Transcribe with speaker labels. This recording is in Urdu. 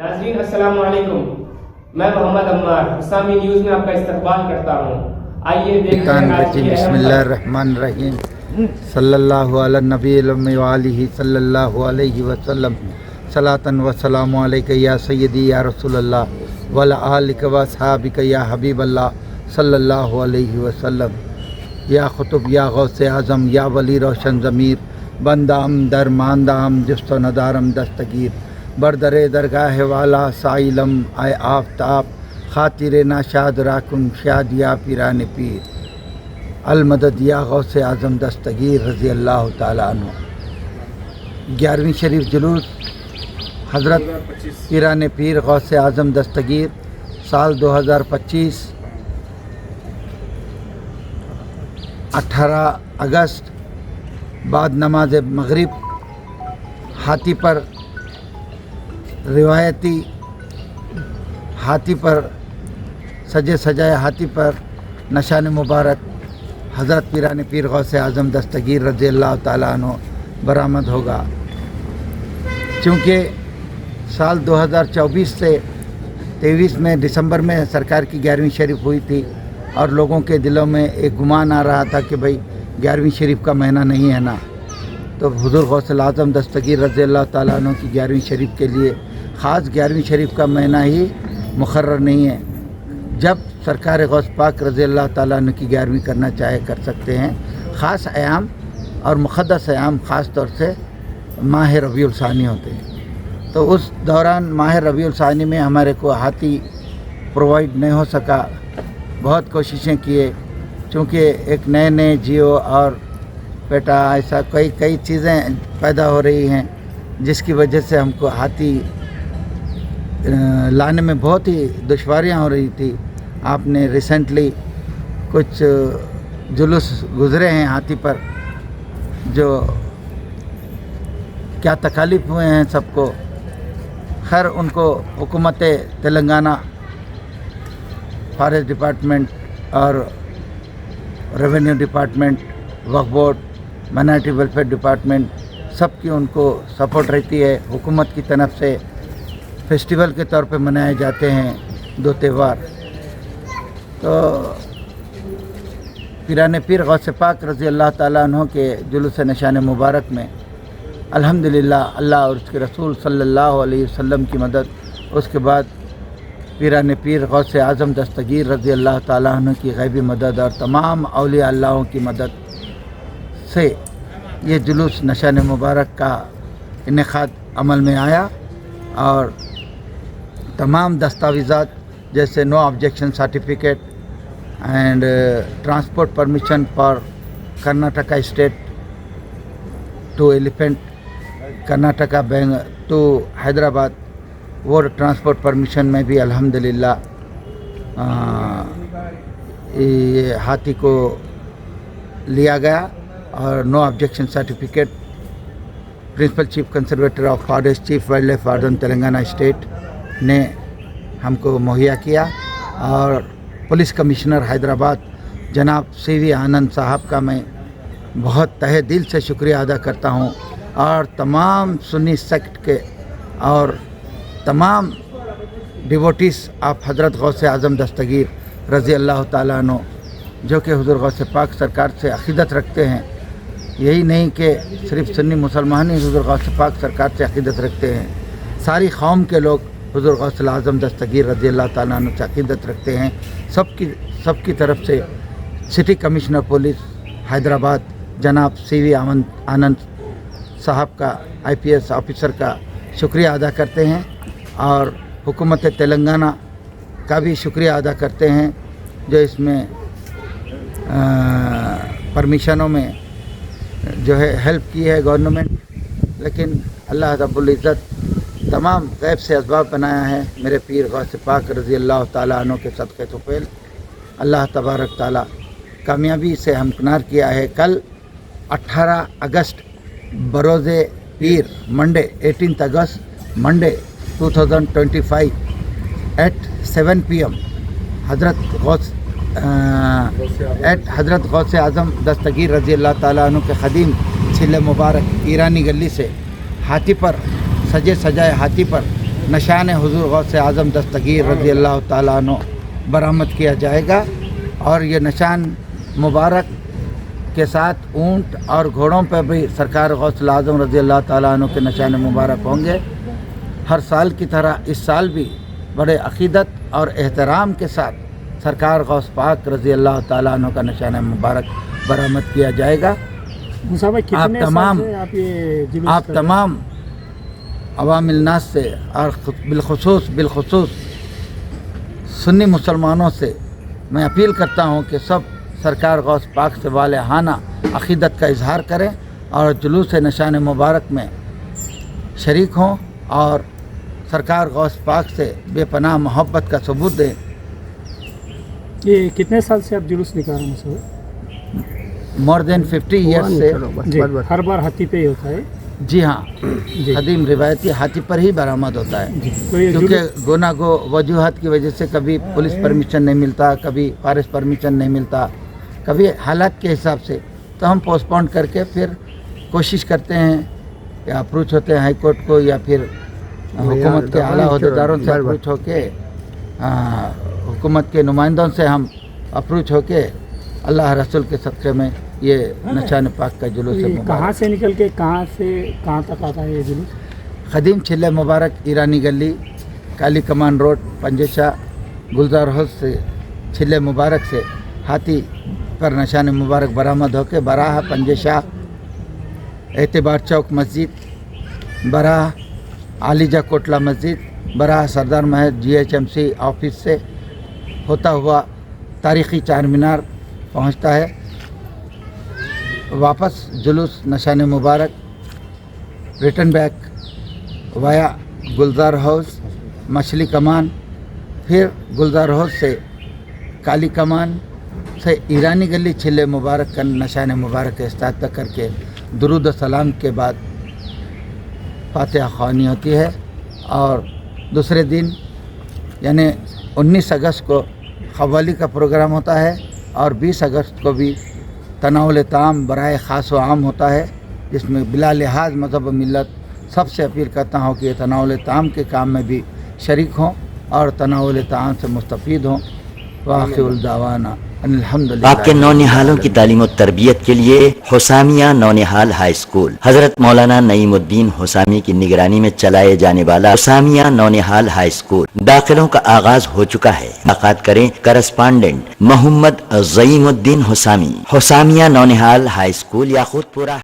Speaker 1: ناظرین السلام علیکم، میں محمد عمار اسلامی نیوز میں آپ کا استقبال کرتا ہوں۔ آئیے دیکھتے ہیں آج کی
Speaker 2: بسم
Speaker 1: اہم
Speaker 2: اللہ الرحمن الرحیم صلی اللہ علی النبی وآلہ صلی اللہ علیہ وسلم صلاۃ و سلام علیک یا سیدی یا رسول اللہ وعلی آلک و اصحابک یا حبیب اللہ صلی اللہ علیہ وسلم۔ یا خطب یا غوث اعظم یا ولی روشن ضمیر، بندام در ماندام جست و ندارم دستگیر، بردر درگاہ والا سائلم اے آفتاب، خاطر ناشاد راکن شاد یا پیران پیر، المدد یا غوث اعظم دستگیر رضی اللہ تعالیٰ عنہ۔ 11ویں شریف جلوس حضرت پیران پیر غوث اعظم دستگیر سال 2025 18 اگست بعد نماز مغرب ہاتھی پر روایتی ہاتھی پر سجے سجائے ہاتھی پر نشان مبارک حضرت پیران پیر غوث اعظم دستگیر رضی اللہ تعالیٰ عنہ برآمد ہوگا۔ چونکہ سال 2024 سے 23 میں دسمبر میں سرکار کی 11ویں شریف ہوئی تھی اور لوگوں کے دلوں میں ایک گمان آ رہا تھا کہ بھئی 11ویں شریف کا مہینہ نہیں ہے نا، تو حضور غوث اعظم دستگیر رضی اللہ تعالیٰ عنہ کی 11ویں شریف کے لیے خاص 11ویں شریف کا مہینہ ہی مقرر نہیں ہے۔ جب سرکار غوث پاک رضی اللہ تعالیٰ عنہ کی 11ویں کرنا چاہے کر سکتے ہیں۔ خاص ایام اور مقدس ایام خاص طور سے ماہ ربیع الثانی ہوتے ہیں، تو اس دوران ماہ ربیع الثانی میں ہمارے کو ہاتھی پرووائڈ نہیں ہو سکا۔ بہت کوششیں کیے، چونکہ ایک نئے جیو اور پیٹا ایسا کئی چیزیں پیدا ہو رہی ہیں جس کی وجہ سے ہم کو ہاتھی لانے میں بہت ہی دشواریاں ہو رہی تھی۔ آپ نے ریسنٹلی کچھ جلوس گزرے ہیں ہاتھی پر، جو کیا تکالیف ہوئے ہیں سب کو۔ خیر ان کو حکومت تلنگانہ، فارسٹ ڈپارٹمنٹ اور ریونیو ڈپارٹمنٹ، وقف بورڈ، مائنارٹی ویلفیئر ڈپارٹمنٹ سب کی ان کو سپورٹ رہتی ہے۔ حکومت کی طرف سے فیسٹیول کے طور پہ منائے جاتے ہیں 2 تہوار۔ تو پیران پیر غوث پاک رضی اللہ تعالیٰ عنہ کے جلوس نشان مبارک میں الحمدللہ اللہ اور اس کے رسول صلی اللہ علیہ وسلم کی مدد، اس کے بعد پیران پیر غوث اعظم دستگیر رضی اللہ تعالیٰ عنہ کی غیبی مدد اور تمام اولیاء اللہ کی مدد سے یہ جلوس نشان مبارک کا انعقاد عمل میں آیا، اور تمام دستاویزات جیسے no objection certificate and transport permission for Karnataka state to elephant, Karnataka بینگ ٹو حیدرآباد، وہ ٹرانسپورٹ پرمیشن میں بھی الحمدللہ یہ ہاتھی کو لیا گیا، اور no objection certificate principal chief conservator of forest chief wildlife warden Telangana state نے ہم کو مہیا کیا، اور پولیس کمشنر حیدرآباد جناب CV آنند صاحب کا میں بہت تہہ دل سے شکریہ ادا کرتا ہوں، اور تمام سنی سیکٹ کے اور تمام ڈیووٹیز آف حضرت غوث اعظم دستگیر رضی اللہ تعالیٰ عنہ، جو کہ حضور غوث پاک سرکار سے عقیدت رکھتے ہیں۔ یہی نہیں کہ صرف سنی مسلمان ہی حضور غوث پاک سرکار سے عقیدت رکھتے ہیں، ساری قوم کے لوگ حضور غوث اعظم دستگیر رضی اللہ تعالیٰ عنہ سے عقیدت رکھتے ہیں۔ سب کی طرف سے سٹی کمشنر پولیس حیدرآباد جناب CV آنند صاحب کا IPS آفیسر کا شکریہ ادا کرتے ہیں، اور حکومت تلنگانہ کا بھی شکریہ ادا کرتے ہیں جو اس میں پرمیشنوں میں جو ہے ہیلپ کی ہے گورنمنٹ۔ لیکن اللہ رب العزت تمام غیب سے اسباب بنایا ہے۔ میرے پیر غوث پاک رضی اللہ تعالیٰ عنہ کے صدقے توفیل اللہ تبارک تعالیٰ کامیابی سے ہمکنار کیا ہے۔ کل 18 اگست بروز پیر Monday 18 August Monday 2025 at 7 PM حضرت غوث اعظم دستگیر رضی اللہ تعالیٰ عنہ کے قدیم چھلے مبارک ایرانی گلی سے ہاتھی پر سجے سجائے ہاتھی پر نشان حضور غوث اعظم دستگیر رضی اللہ تعالیٰ عنہ برآمد کیا جائے گا، اور یہ نشان مبارک کے ساتھ اونٹ اور گھوڑوں پہ بھی سرکار غوث اعظم رضی اللہ تعالیٰ عنہ کے نشان مبارک ہوں گے۔ ہر سال کی طرح اس سال بھی بڑے عقیدت اور احترام کے ساتھ سرکار غوث پاک رضی اللہ تعالیٰ عنہ کا نشان مبارک برآمد کیا جائے گا۔ آپ تمام عوام الناس سے اور بالخصوص سنی مسلمانوں سے میں اپیل کرتا ہوں کہ سب سرکار غوث پاک سے والہانہ عقیدت کا اظہار کریں اور جلوس نشان مبارک میں شریک ہوں اور سرکار غوث پاک سے بے پناہ محبت کا ثبوت دیں۔
Speaker 3: یہ کتنے سال سے آپ جلوس نکال رہے ہیں سر؟
Speaker 2: مور دین 50 ایئرس سے
Speaker 3: جی، ہر بار ہاتھی پہ ہی ہوتا ہے؟
Speaker 2: جی ہاں، قدیم روایتی ہاتھی پر ہی برآمد ہوتا ہے،
Speaker 3: تو یہ
Speaker 2: کیونکہ گو وجوہات کی وجہ سے کبھی پولیس پرمیشن نہیں ملتا، کبھی فارسٹ پرمیشن نہیں ملتا، کبھی حالات کے حساب سے، تو ہم پوسٹ پون کر کے پھر کوشش کرتے ہیں یا اپروچ ہوتے ہیں ہائی کورٹ کو یا پھر حکومت کے اعلیٰ عہدیداروں سے اپروچ ہو کے حکومت کے نمائندوں سے ہم اپروچ ہو کے اللہ رسول کے صدقے میں یہ نشان پاک کا جلوس
Speaker 3: یہ
Speaker 2: مبارک
Speaker 3: کہاں سے نکل کے کہاں سے کہاں تک آتا ہے یہ جلوس؟
Speaker 2: قدیم چلے مبارک ایرانی گلی کالی کمان روڈ پنجشا گلزار ہاؤس سے چلے مبارک سے ہاتھی پر نشان مبارک برآمد ہو کے براہ پنجشا اعتبار چوک مسجد، براہ عالیجہ کوٹلہ مسجد، براہ سردار محل GHMC آفس سے ہوتا ہوا تاریخی چار مینار پہنچتا ہے۔ واپس جلوس نشان مبارک ریٹرن بیک وایا گلزار ہاؤس مچھلی کمان، پھر گلزار ہاؤس سے کالی کمان سے ایرانی گلی چلے مبارک کا نشان مبارک استعادہ کر کے درود و سلام کے بعد فاتحہ خوانی ہوتی ہے، اور دوسرے دن یعنی 19 اگست کو قوالی کا پروگرام ہوتا ہے، اور 20 اگست کو بھی تناول طعام برائے خاص و عام ہوتا ہے، جس میں بلا لحاظ مذہب و ملت سب سے اپیل کرتا ہوں کہ یہ تناول طعام کے کام میں بھی شریک ہوں اور تناول طعام سے مستفید ہوں۔ وآخر الدعوانا ان الحمدللہ۔
Speaker 4: آپ کے نونہالوں کی تعلیم و تربیت کے لیے حسامیہ نونہال ہائی اسکول حضرت مولانا نعیم الدین حسامی کی نگرانی میں چلائے جانے والا حسامیہ نونہال ہائی اسکول داخلوں کا آغاز ہو چکا ہے۔ ملاقات کریں کرسپانڈنٹ محمد زعیم الدین حسامی، حسامیہ نونہال ہائی اسکول، یاقوت پورہ۔